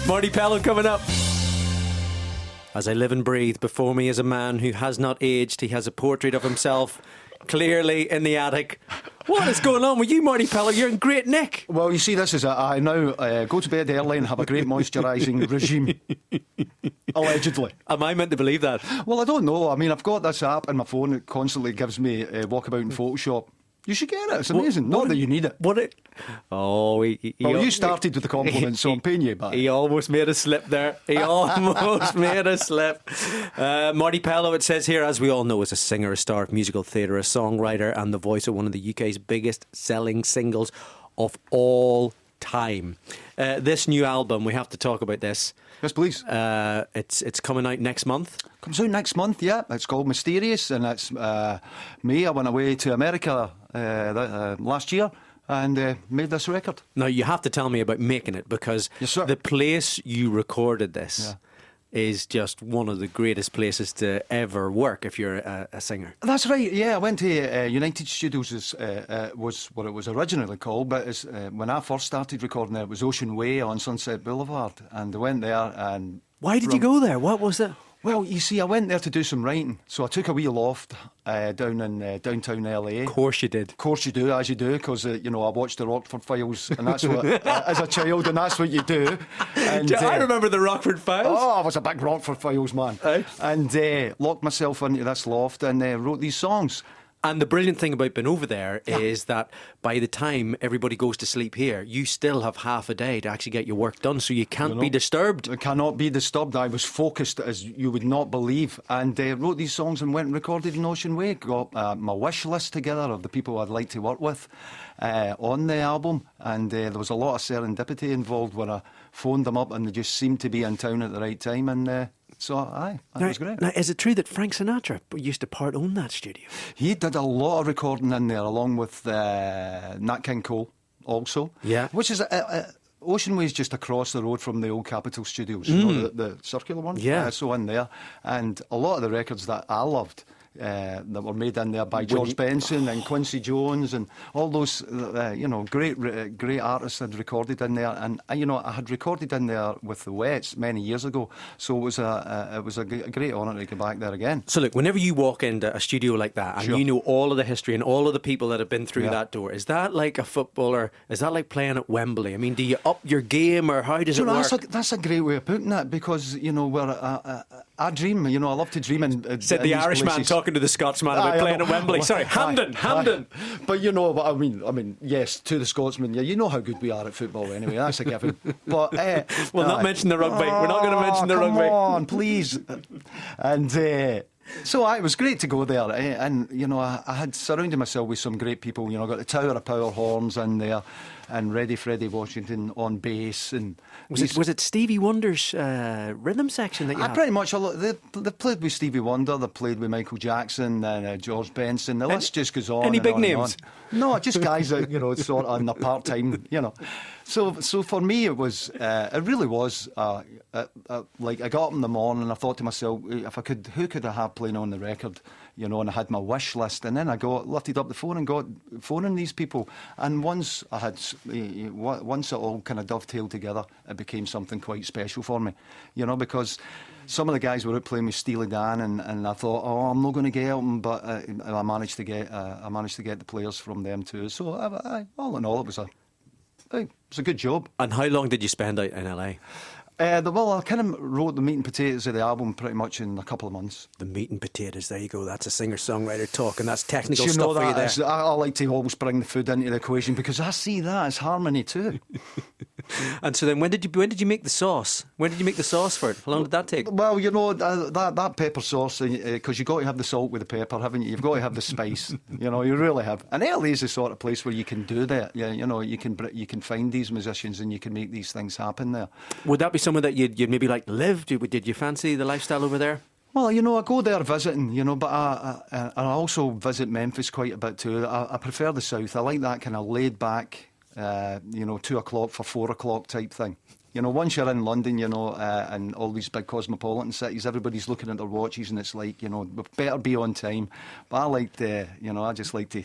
Marti Pellow coming up. As I live and breathe, before me is a man who has not aged. He has a portrait of himself clearly in the attic. What is going on with you, Marti Pellow? You're in great nick. Well, you see, this is I now go to bed early and have a great moisturising regime. Allegedly. Am I meant to believe that? Well, I don't know. I mean, I've got this app on my phone that constantly gives me walkabout in Photoshop. You should get it. It's amazing. Not that you need it. Oh, you started with the compliments, so I'm paying you back. He almost made a slip there. He almost made a slip. Marti Pellow, it says here, as we all know, is a singer, a star of musical theatre, a songwriter, and the voice of one of the UK's biggest selling singles of all time. This new album, we have to talk about this. Yes, please. It's coming out next month. Comes out next month, yeah. It's called Mysterious, and it's May. I went away to America last year and made this record. Now, you have to tell me about making it, because yes, sir. The place you recorded this is just one of the greatest places to ever work if you're a singer. That's right, yeah. I went to United Studios, was what it was originally called, but when I first started recording there, it was Ocean Way on Sunset Boulevard, and I went there and... Why did you go there? What was it? Well, you see, I went there to do some writing, so I took a wee loft down in downtown LA. Of course you did. Of course you do, as you do, because I watched the Rockford Files, and that's what as a child, and that's what you do. And I remember the Rockford Files. Oh, I was a big Rockford Files man, and locked myself into this loft and wrote these songs. And the brilliant thing about being over there is that by the time everybody goes to sleep here, you still have half a day to actually get your work done, so you can't be disturbed. I cannot be disturbed. I was focused as you would not believe, and wrote these songs and went and recorded in Ocean Way. Got my wish list together of the people I'd like to work with on the album, and there was a lot of serendipity involved where I phoned them up and they just seemed to be in town at the right time, and so, that was great. Now, is it true that Frank Sinatra used to part-own that studio? He did a lot of recording in there, along with Nat King Cole also. Yeah. Which is... Ocean Way is just across the road from the old Capitol Studios, you know, the circular one. Yeah. So in there. And a lot of the records that I loved that were made in there by George Benson and Quincy Jones and all those, great artists had recorded in there. And, I had recorded in there with the Wets many years ago. So it was a great honour to go back there again. So look, whenever you walk into a studio like that and you know all of the history and all of the people that have been through that door, is that like a footballer? Is that like playing at Wembley? I mean, do you up your game, or how does it work? That's a great way of putting it, because, I dream, I love to dream in said the Irishman talking to the Scotsman about playing at Wembley. Sorry, Hampden. But I mean, yes, to the Scotsman, you know how good we are at football anyway, that's a given. But we'll not mention the rugby. We're not going to mention the rugby. Come on, please. And so it was great to go there, and I had surrounded myself with some great people. I got the Tower of Power horns in there, and Ready Freddie Washington on bass, and was it Stevie Wonder's rhythm section that you had? Pretty much. They played with Stevie Wonder, they played with Michael Jackson and George Benson. The list just goes on. Any and big on names? No, just guys that sort of on the part time. So for me it was it really was like I got up in the morning and I thought to myself, if I could, who could I have playing on the record? And I had my wish list, and then I lifted up the phone and got phoning these people. And once it all kind of dovetailed together, it became something quite special for me. Because some of the guys were out playing with Steely Dan, and I thought, I'm not going to get them, but I managed to get the players from them too. So all in all, it was a good job. And how long did you spend out in LA? Well, I kind of wrote the meat and potatoes of the album pretty much in a couple of months. The meat and potatoes, there you go. That's a singer-songwriter talk, and that's technical stuff for you there. I like to always bring the food into the equation, because I see that as harmony too. And so then when did you make the sauce? When did you make the sauce for it? How long did that take? Well, that pepper sauce, because you've got to have the salt with the pepper, haven't you? You've got to have the spice. You really have. And LA is the sort of place where you can do that. Yeah, you can find these musicians and you can make these things happen there. Would that be somewhere that you'd maybe like to live? Did you fancy the lifestyle over there? Well, I go there visiting, but I also visit Memphis quite a bit too. I prefer the South. I like that kind of laid back, 2 o'clock for 4 o'clock type thing. Once you're in London, and all these big cosmopolitan cities, everybody's looking at their watches and it's like, we better be on time. But I like I just like to...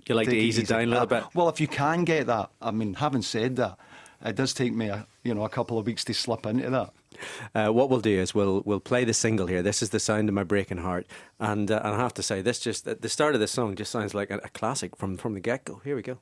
You like to ease it down a little bit? Well, if you can get that, I mean, having said that, it does take me a couple of weeks to slip into that. What we'll do is we'll play the single here. This is The Sound of My Breaking Heart, and I have to say, this just at the start of this song just sounds like a classic from the get-go. Here we go.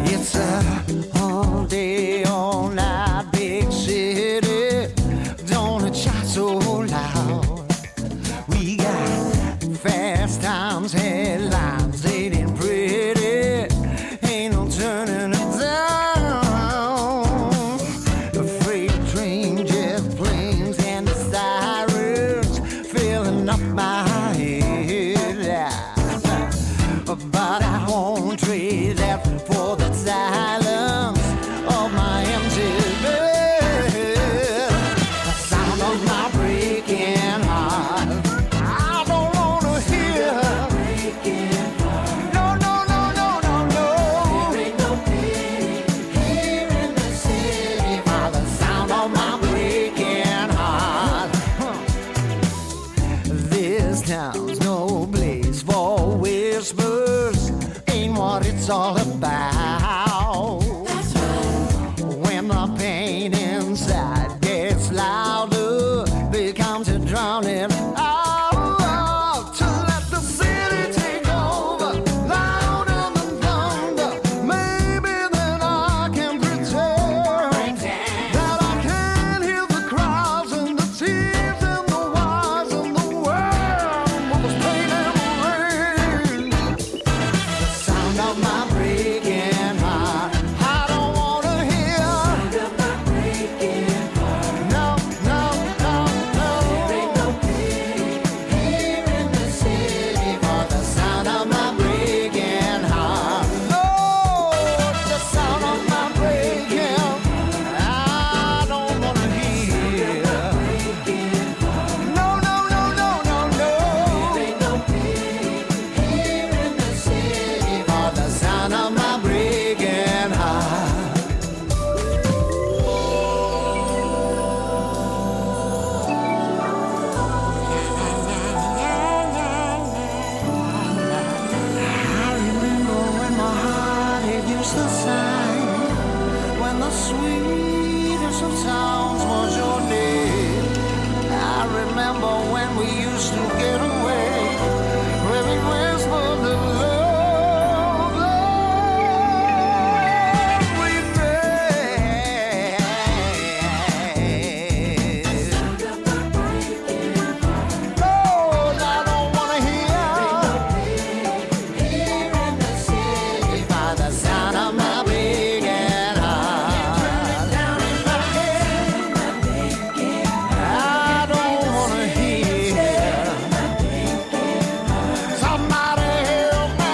It's a all day, all night big city. Don't shout so loud. We got fast times, headlines, it ain't pretty. Ain't no turning it down. The freight train, jet planes, and the sirens filling up my head. But I won't trade that for the silence of my empty bed. The sound of my breaking heart. I don't wanna hear. No, no, no, no, no, no. There ain't no pity here in the city for the sound of my breaking heart. This town's no place for whispers. Ain't what it's all about. That's right. When the pain inside gets louder, becomes a drowning out. To let the city take over, louder than thunder. Maybe then I can pretend that I can hear the cries and the tears and the whys and the world with the pain and the rain. The sound of my breaking heart. I don't wanna hear. No, no, no, no. There ain't no pity here in the city for the sound of my breaking heart. No, the sound of my breaking. I don't wanna hear. No, no, no, no, no, no. There ain't no pity here in the city for the sound of my breaking heart. I remember when my heart it used to sing, when the sweetest of sounds was your name. I remember when we used to get away, when we whispered the love, love we made. Lord, I don't wanna hear. Here in the city by the sound of my breaking heart. Down in my head. I don't wanna hear. Somebody help me.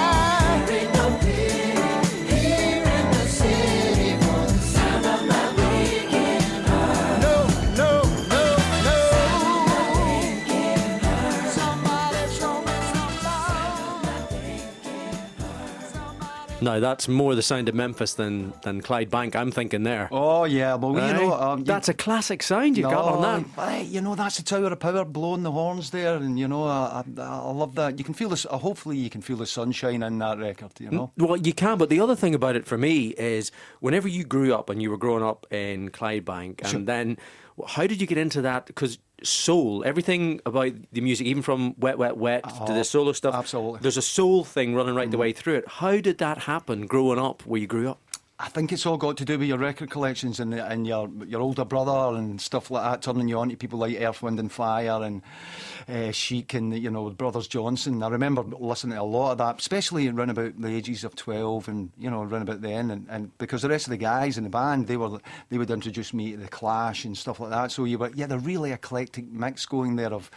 There ain't no pity here in the city for the sound of my breaking heart. No, no, no, no. Somebody show me some love. Now that's more the sound of Memphis than Clydebank. I'm thinking there. Oh yeah, well you know That's a classic sound you got on that. You know, that's the Tower of Power blowing the horns there, and you know, I love that. You can feel this. Hopefully, you can feel the sunshine in that record. You know. Well, you can, but the other thing about it for me is whenever you grew up and you were growing up in Clydebank, and then how did you get into that? Because soul, everything about the music, even from Wet, Wet, Wet to the solo stuff, absolutely. there's a soul thing running right the way through it. How did that happen growing up where you grew up? I think it's all got to do with your record collections and your older brother and stuff like that, turning you on to people like Earth, Wind and Fire and Chic and, you know, Brothers Johnson. I remember listening to a lot of that, especially around about the ages of 12 and, you know, around about then. And because the rest of the guys in the band, they would introduce me to The Clash and stuff like that. So you had a really eclectic mix going there of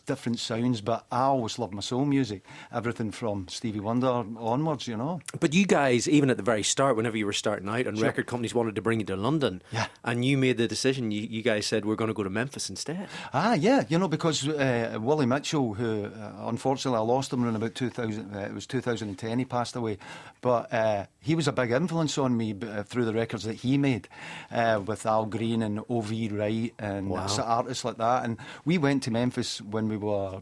different sounds. But I always loved my soul music, everything from Stevie Wonder onwards, you know. But you guys, even at the very start, whenever you were were starting out, and record companies wanted to bring you to London. Yeah. And you made the decision. You guys said we're going to go to Memphis instead. Yeah, because Willie Mitchell, who unfortunately I lost him in about 2000, it was 2010 he passed away, but he was a big influence on me through the records that he made with Al Green and O.V. Wright and artists like that. And we went to Memphis when we were,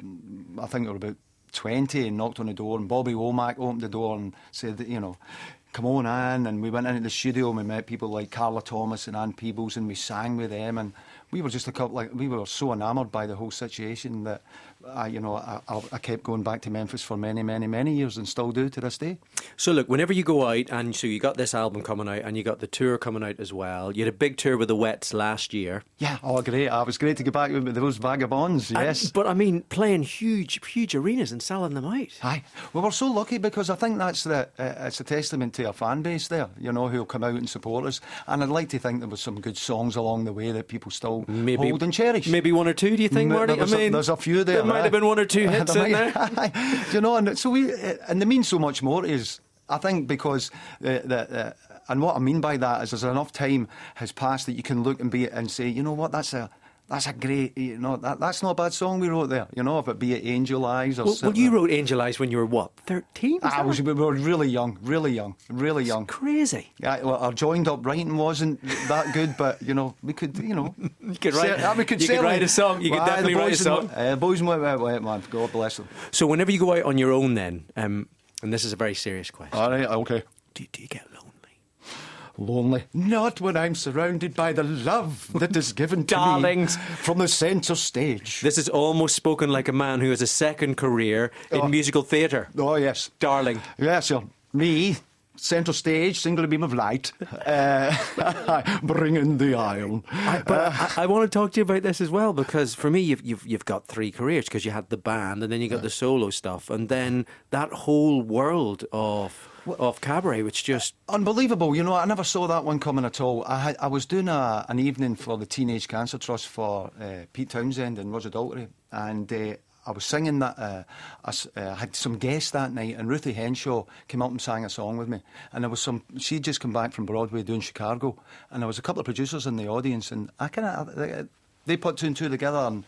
I think we were about 20, and knocked on the door, and Bobby Womack opened the door and said that, come on, Anne. And we went into the studio and we met people like Carla Thomas and Ann Peebles, and we sang with them, and we were just we were so enamoured by the whole situation that I kept going back to Memphis for many, many, many years, and still do to this day. So look, whenever you go out, and so you got this album coming out, and you got the tour coming out as well. You had a big tour with the Wets last year. Yeah, great. It was great to get back with those vagabonds, yes. But I mean, playing huge arenas and selling them out. Aye. Well, we're so lucky, because I think that's it's a testament to our fan base there, who'll come out and support us. And I'd like to think there was some good songs along the way that people still hold and cherish. Maybe one or two, do you think, Marty? There's a few there. There might have been one or two hits in there. And so and they mean so much more to us, I think, because and what I mean by that is there's enough time has passed that you can look and say, you know what, that's a great, that's not a bad song we wrote there, if it be it Angel Eyes or something. Well, you wrote Angel Eyes when you were, what, 13? We were really young. It's crazy. Yeah, well, our joined up writing wasn't that good, but, we could, You could write a song. You could definitely write a song. The boys went, man, God bless them. So whenever you go out on your own then, and this is a very serious question. All right, okay. Do you get lonely? Lonely. Not when I'm surrounded by the love that is given to Darlings. me from the centre stage. This is almost spoken like a man who has a second career in musical theatre. Oh, yes. Darling. Yes, sir. Me, centre stage, single beam of light, bringing the iron. I want to talk to you about this as well, because for me, you've got three careers, because you had the band, and then you got the solo stuff, and then that whole world of cabaret, which just unbelievable. I never saw that one coming at all. I was doing an evening for the Teenage Cancer Trust for Pete Townsend and Roger Daltrey, and I was singing that. I had some guests that night, and Ruthie Henshaw came up and sang a song with me. And there was she'd just come back from Broadway doing Chicago, and there was a couple of producers in the audience, and they put two and two together,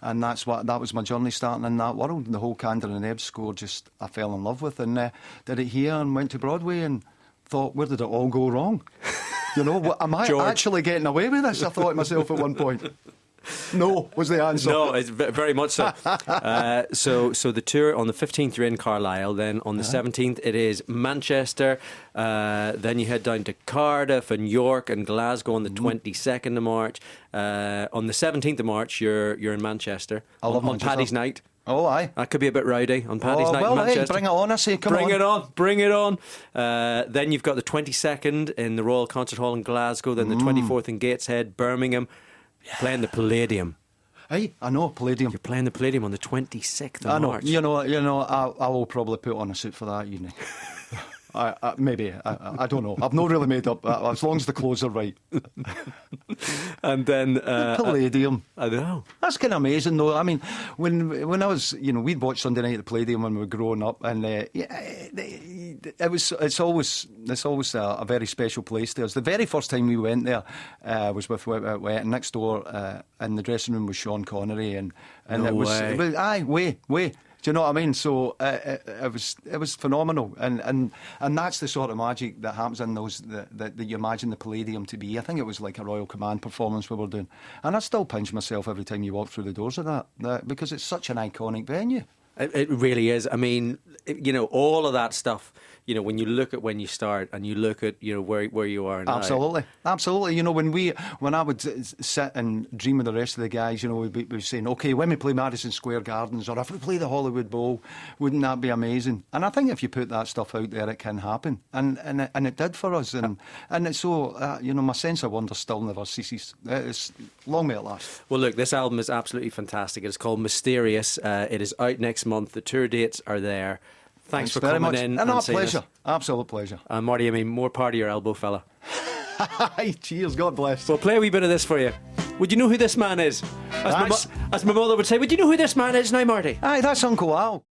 and that was my journey starting in that world. And the whole Kander and Ebb score I fell in love with, and did it here and went to Broadway and thought, where did it all go wrong? Am I actually getting away with this? I thought to myself at one point. No, was the answer. No, it's very much so. So the tour on the 15th you're in Carlisle, then on the 17th it is Manchester, then you head down to Cardiff and York and Glasgow on the 22nd of March. On the 17th of March you're in Manchester on Paddy's night. Oh, aye. That could be a bit rowdy on Paddy's night in Manchester. Bring it on, I say, Bring it on. Then you've got the 22nd in the Royal Concert Hall in Glasgow, then the 24th in Gateshead, Birmingham. Yeah. Playing the Palladium. Hey, I know, Palladium. You're playing the Palladium on the 26th of March. I will probably put on a suit for that evening. Maybe. I don't know. I've not really made up, as long as the clothes are right. And then Palladium. I know. That's kind of amazing, though. I mean, when I was, we'd watch Sunday night at the Palladium when we were growing up, and it's always a very special place there. The very first time we went there was with Wet Wet Wet, and next door in the dressing room was Sean Connery, and no it was way. way. Do you know what I mean? So it was phenomenal, and that's the sort of magic that happens in those that you imagine the Palladium to be. I think it was like a Royal Command performance we were doing, and I still pinch myself every time you walk through the doors of that because it's such an iconic venue. It really is. I mean, all of that stuff. When you look at when you start and you look at where you are now. Absolutely. When I would sit and dream of the rest of the guys, we'd be saying, okay, when we play Madison Square Gardens or if we play the Hollywood Bowl, wouldn't that be amazing? And I think if you put that stuff out there, it can happen, and it did for us. And it's so my sense of wonder still never ceases. It's long may it last. Well, look, this album is absolutely fantastic. It's called Mysterious. It is out next month. The tour dates are there. Thanks for coming much. in. And our pleasure. Absolute pleasure. Marty, more part of your elbow, fella. Cheers, God bless. We'll play a wee bit of this for you. Would you know who this man is? As my mother would say, would you know who this man is now, Marty? Aye, that's Uncle Al.